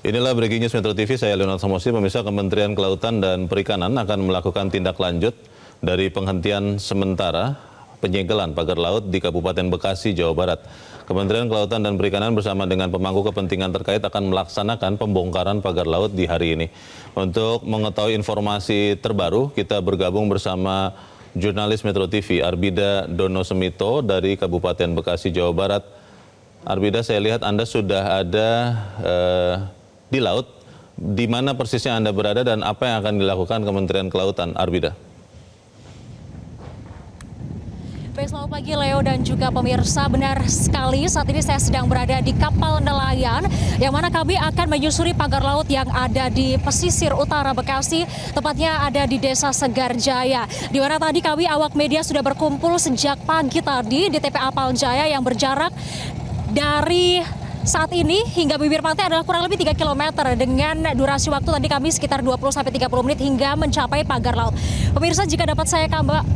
Inilah breaking news Metro TV, saya Leonard Samosi. Pemirsa, Kementerian Kelautan dan Perikanan akan melakukan tindak lanjut dari penghentian sementara penyegelan pagar laut di Kabupaten Bekasi, Jawa Barat. Kementerian Kelautan dan Perikanan bersama dengan pemangku kepentingan terkait akan melaksanakan pembongkaran pagar laut di hari ini. Untuk mengetahui informasi terbaru, kita bergabung bersama jurnalis Metro TV, Arbida Dono Semito dari Kabupaten Bekasi, Jawa Barat. Arbida, saya lihat Anda sudah ada di laut. Di mana persisnya Anda berada dan apa yang akan dilakukan Kementerian Kelautan, Arbida? Baik, selamat pagi Leo dan juga pemirsa. Benar sekali, saat ini saya sedang berada di kapal nelayan yang mana kami akan menyusuri pagar laut yang ada di pesisir utara Bekasi, tepatnya ada di Desa Segarjaya. Di mana tadi kami awak media sudah berkumpul sejak pagi tadi di TPA Paljaya yang berjarak dari saat ini hingga bibir pantai adalah kurang lebih 3 km dengan durasi waktu tadi kami sekitar 20-30 menit hingga mencapai pagar laut. Pemirsa, jika dapat saya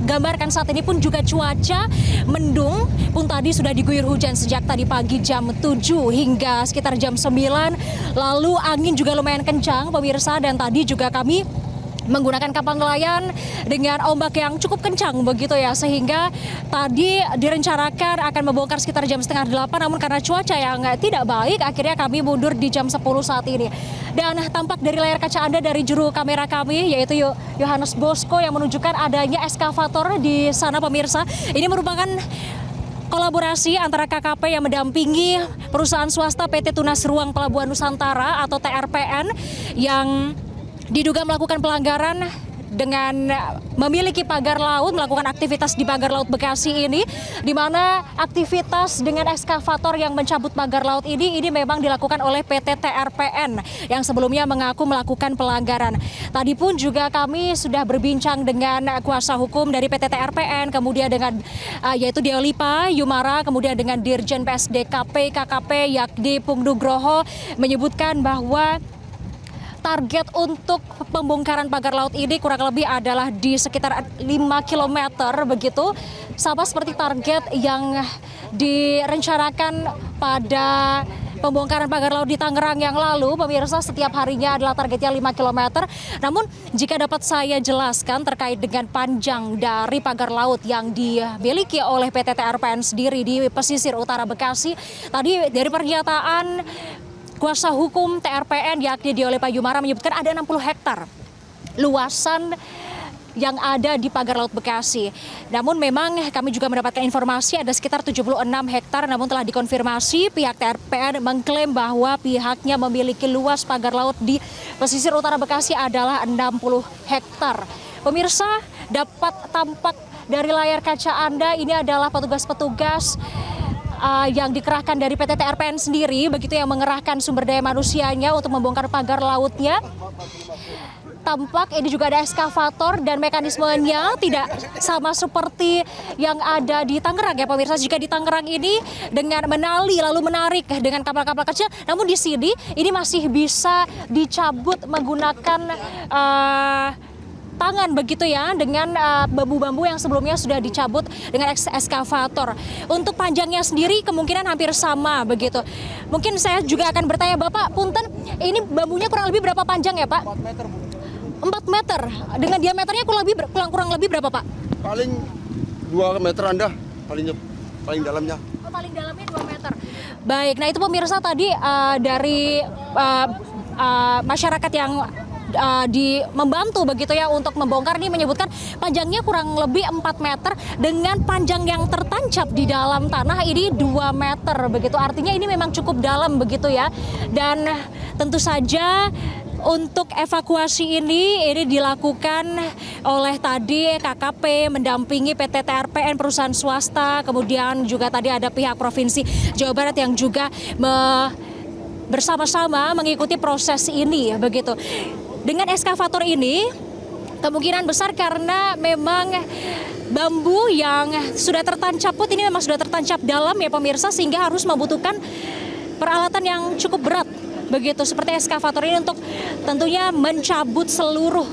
gambarkan saat ini pun juga cuaca mendung pun tadi sudah diguyur hujan sejak tadi pagi jam 7 hingga sekitar jam 9. Lalu angin juga lumayan kencang pemirsa, dan tadi juga kami menggunakan kapal nelayan dengan ombak yang cukup kencang begitu ya, sehingga tadi direncanakan akan membongkar sekitar jam setengah 8, namun karena cuaca yang tidak baik akhirnya kami mundur di jam 10 saat ini. Dan tampak dari layar kaca Anda dari juru kamera kami yaitu Yohanes Bosco yang menunjukkan adanya eskavator di sana pemirsa. Ini merupakan kolaborasi antara KKP yang mendampingi perusahaan swasta PT Tunas Ruang Pelabuhan Nusantara atau TRPN yang diduga melakukan pelanggaran dengan memiliki pagar laut, melakukan aktivitas di pagar laut Bekasi ini, di mana aktivitas dengan ekskavator yang mencabut pagar laut ini memang dilakukan oleh PT TRPN yang sebelumnya mengaku melakukan pelanggaran. Tadi pun juga kami sudah berbincang dengan kuasa hukum dari PT TRPN, kemudian dengan yaitu Deolipa Yumara, kemudian dengan Dirjen PSDKP KKP yakni Pung Nugroho, menyebutkan bahwa target untuk pembongkaran pagar laut ini kurang lebih adalah di sekitar 5 km begitu. Sama seperti target yang direncanakan pada pembongkaran pagar laut di Tangerang yang lalu, pemirsa, setiap harinya adalah targetnya 5 km. Namun jika dapat saya jelaskan terkait dengan panjang dari pagar laut yang dimiliki oleh PT TRPN sendiri di pesisir utara Bekasi, tadi dari pernyataan kuasa hukum TRPN yakni Deolipa Yumara menyebutkan ada 60 hektar luasan yang ada di pagar laut Bekasi. Namun memang kami juga mendapatkan informasi ada sekitar 76 hektar, namun telah dikonfirmasi pihak TRPN mengklaim bahwa pihaknya memiliki luas pagar laut di pesisir utara Bekasi adalah 60 hektar. Pemirsa, dapat tampak dari layar kaca Anda ini adalah petugas-petugas yang dikerahkan dari PT TRPN sendiri, begitu, yang mengerahkan sumber daya manusianya untuk membongkar pagar lautnya. Tampak ini juga ada ekskavator dan mekanismenya tidak sama seperti yang ada di Tangerang ya pemirsa. Jika di Tangerang ini dengan menali lalu menarik dengan kapal-kapal kecil, namun di sini ini masih bisa dicabut menggunakan tangan begitu ya, dengan bambu-bambu yang sebelumnya sudah dicabut dengan ekskavator. Untuk panjangnya sendiri kemungkinan hampir sama begitu. Mungkin saya juga akan bertanya Bapak, punten, ini bambunya kurang lebih berapa panjang ya Pak? 4 meter, Bu. 4 meter. Dengan diameternya kurang lebih berapa Pak? Paling 2 meter Anda, paling dalamnya. Oh, paling dalamnya 2 meter. Baik, nah itu pemirsa tadi dari masyarakat yang membantu begitu ya untuk membongkar ini menyebutkan panjangnya kurang lebih 4 meter dengan panjang yang tertancap di dalam tanah ini 2 meter begitu. Artinya ini memang cukup dalam begitu ya. Dan tentu saja untuk evakuasi ini dilakukan oleh tadi KKP mendampingi PT TRPN perusahaan swasta, kemudian juga tadi ada pihak Provinsi Jawa Barat yang juga bersama-sama mengikuti proses ini begitu. Dengan ekskavator ini kemungkinan besar karena memang bambu yang sudah tertancap put ini memang sudah tertancap dalam ya pemirsa, sehingga harus membutuhkan peralatan yang cukup berat begitu seperti ekskavator ini untuk tentunya mencabut seluruh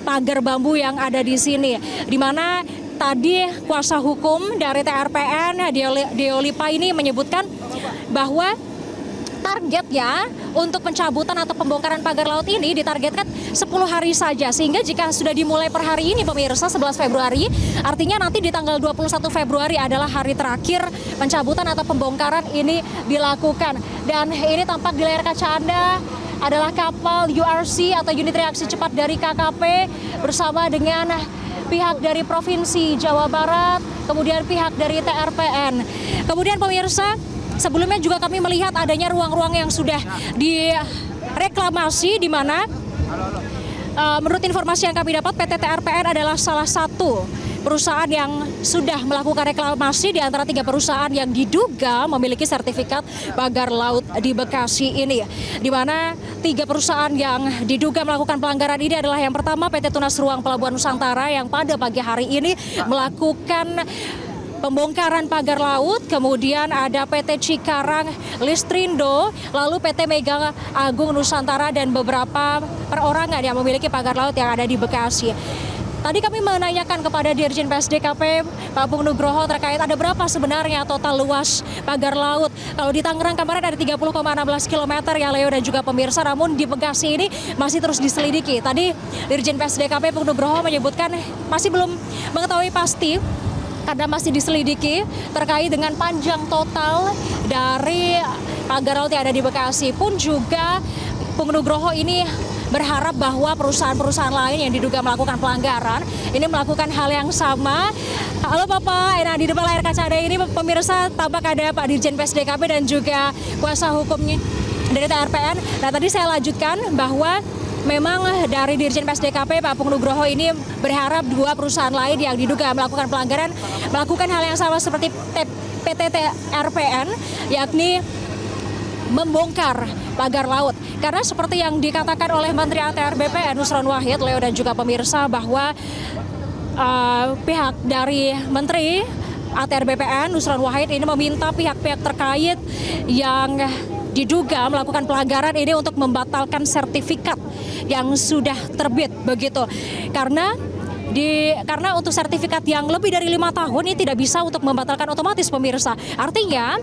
pagar bambu yang ada di sini, di mana tadi kuasa hukum dari TRPN Deolipa ini menyebutkan bahwa targetnya untuk pencabutan atau pembongkaran pagar laut ini ditargetkan 10 hari saja. Sehingga jika sudah dimulai per hari ini pemirsa 11 Februari, artinya nanti di tanggal 21 Februari adalah hari terakhir pencabutan atau pembongkaran ini dilakukan. Dan ini tampak di layar kaca Anda adalah kapal URC atau unit reaksi cepat dari KKP bersama dengan pihak dari Provinsi Jawa Barat, kemudian pihak dari TRPN. Kemudian pemirsa, sebelumnya juga kami melihat adanya ruang-ruang yang sudah direklamasi di mana menurut informasi yang kami dapat PT TRPN adalah salah satu perusahaan yang sudah melakukan reklamasi di antara 3 perusahaan yang diduga memiliki sertifikat pagar laut di Bekasi ini. Di mana 3 perusahaan yang diduga melakukan pelanggaran ini adalah yang pertama PT Tunas Ruang Pelabuhan Nusantara yang pada pagi hari ini melakukan pembongkaran pagar laut, kemudian ada PT Cikarang Listrindo, lalu PT Mega Agung Nusantara dan beberapa perorangan yang memiliki pagar laut yang ada di Bekasi. Tadi kami menanyakan kepada Dirjen PSDKP Pak Apung Nugroho terkait ada berapa sebenarnya total luas pagar laut. Kalau di Tangerang kemarin ada 30,16 km ya Leo dan juga pemirsa, namun di Bekasi ini masih terus diselidiki. Tadi Dirjen PSDKP Apung Nugroho menyebutkan masih belum mengetahui pasti karena masih diselidiki terkait dengan panjang total dari pagar laut yang ada di Bekasi. Pun juga Apung Nugroho ini berharap bahwa perusahaan-perusahaan lain yang diduga melakukan pelanggaran ini melakukan hal yang sama. Halo Bapak, nah di depan layar kaca Anda ini pemirsa tampak ada Pak Dirjen PSDKP dan juga kuasa hukumnya dari TRPN. Nah tadi saya lanjutkan bahwa memang dari Dirjen PSDKP Pak Apung Nugroho ini berharap 2 perusahaan lain yang diduga melakukan pelanggaran melakukan hal yang sama seperti PT TRPN, yakni membongkar pagar laut. Karena seperti yang dikatakan oleh Menteri ATR BPN Nusron Wahid, Leo dan juga pemirsa, bahwa pihak dari Menteri ATR BPN Nusron Wahid ini meminta pihak-pihak terkait yang diduga melakukan pelanggaran ini untuk membatalkan sertifikat yang sudah terbit begitu. Karena untuk sertifikat yang lebih dari 5 tahun ini tidak bisa untuk membatalkan otomatis pemirsa. Artinya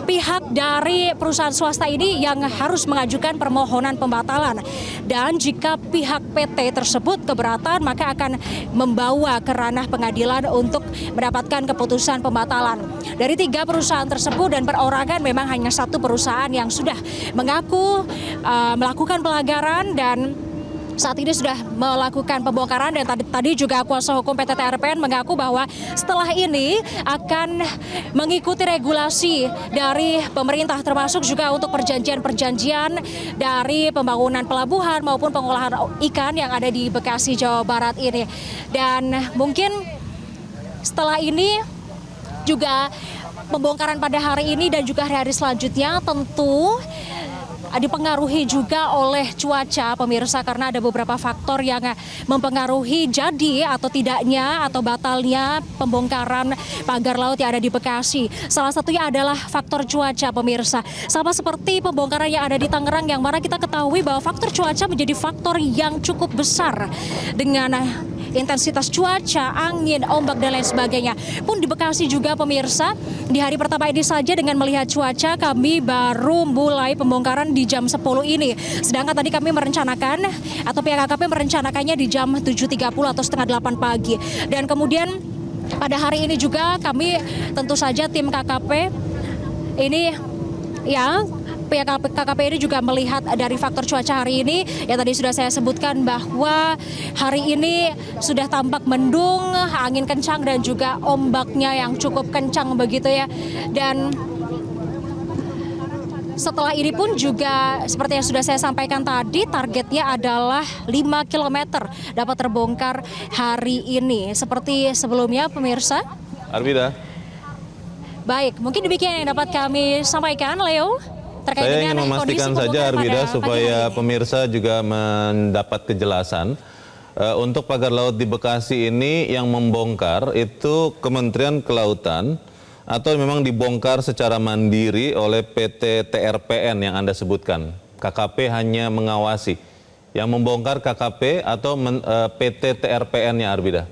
pihak dari perusahaan swasta ini yang harus mengajukan permohonan pembatalan. Dan jika pihak PT tersebut keberatan, maka akan membawa ke ranah pengadilan untuk mendapatkan keputusan pembatalan. Dari 3 perusahaan tersebut dan perorangan memang hanya 1 perusahaan yang sudah mengaku melakukan pelanggaran dan saat ini sudah melakukan pembongkaran. Dan tadi juga kuasa hukum PT TRPN mengaku bahwa setelah ini akan mengikuti regulasi dari pemerintah termasuk juga untuk perjanjian-perjanjian dari pembangunan pelabuhan maupun pengolahan ikan yang ada di Bekasi, Jawa Barat ini. Dan mungkin setelah ini juga pembongkaran pada hari ini dan juga hari-hari selanjutnya tentu dipengaruhi juga oleh cuaca pemirsa, karena ada beberapa faktor yang mempengaruhi jadi atau tidaknya atau batalnya pembongkaran pagar laut yang ada di Bekasi. Salah satunya adalah faktor cuaca pemirsa. Sama seperti pembongkaran yang ada di Tangerang yang mana kita ketahui bahwa faktor cuaca menjadi faktor yang cukup besar dengan intensitas cuaca, angin, ombak dan lain sebagainya. Pun di Bekasi juga pemirsa, di hari pertama ini saja dengan melihat cuaca kami baru mulai pembongkaran di jam 10 ini. Sedangkan tadi kami merencanakan atau pihak KKP merencanakannya di jam 7.30 atau setengah 8 pagi. Dan kemudian pada hari ini juga kami tentu saja tim KKP ini ya pihak KKP ini juga melihat dari faktor cuaca hari ini yang tadi sudah saya sebutkan bahwa hari ini sudah tampak mendung, angin kencang dan juga ombaknya yang cukup kencang begitu ya. Dan setelah ini pun juga seperti yang sudah saya sampaikan tadi, targetnya adalah 5 km dapat terbongkar hari ini. Seperti sebelumnya pemirsa. Arvida. Baik, mungkin demikian yang dapat kami sampaikan, Leo. Saya ingin memastikan saja Arvida supaya pemirsa juga mendapat kejelasan. Untuk pagar laut di Bekasi ini yang membongkar itu Kementerian Kelautan atau memang dibongkar secara mandiri oleh PT TRPN yang Anda sebutkan? KKP hanya mengawasi. Yang membongkar KKP atau PT TRPN-nya Arvida?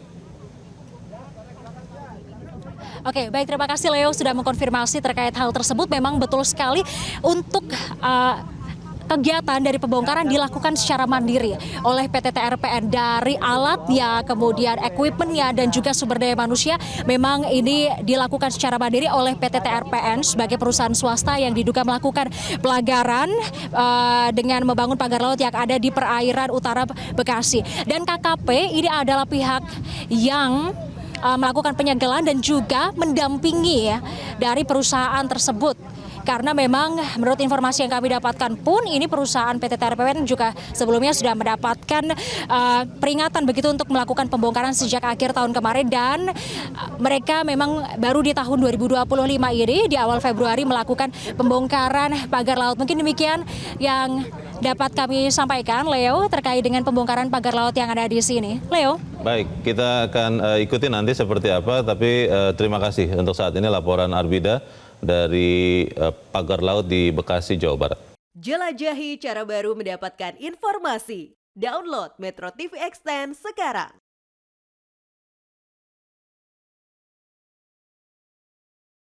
Oke, baik, terima kasih Leo sudah mengkonfirmasi terkait hal tersebut. Memang betul sekali untuk kegiatan dari pembongkaran dilakukan secara mandiri oleh PT TRPN, dari alatnya, kemudian equipmentnya, dan juga sumber daya manusia. Memang ini dilakukan secara mandiri oleh PT TRPN sebagai perusahaan swasta yang diduga melakukan pelanggaran dengan membangun pagar laut yang ada di perairan utara Bekasi. Dan KKP ini adalah pihak yang melakukan penyegelan dan juga mendampingi ya dari perusahaan tersebut. Karena memang menurut informasi yang kami dapatkan pun ini perusahaan PT TRPN juga sebelumnya sudah mendapatkan peringatan begitu untuk melakukan pembongkaran sejak akhir tahun kemarin, dan mereka memang baru di tahun 2025 ini di awal Februari melakukan pembongkaran pagar laut. Mungkin demikian yang dapat kami sampaikan, Leo, terkait dengan pembongkaran pagar laut yang ada di sini. Leo. Baik, kita akan ikuti nanti seperti apa, tapi terima kasih untuk saat ini laporan Arbida dari pagar laut di Bekasi, Jawa Barat. Jelajahi cara baru mendapatkan informasi. Download Metro TV Extend sekarang.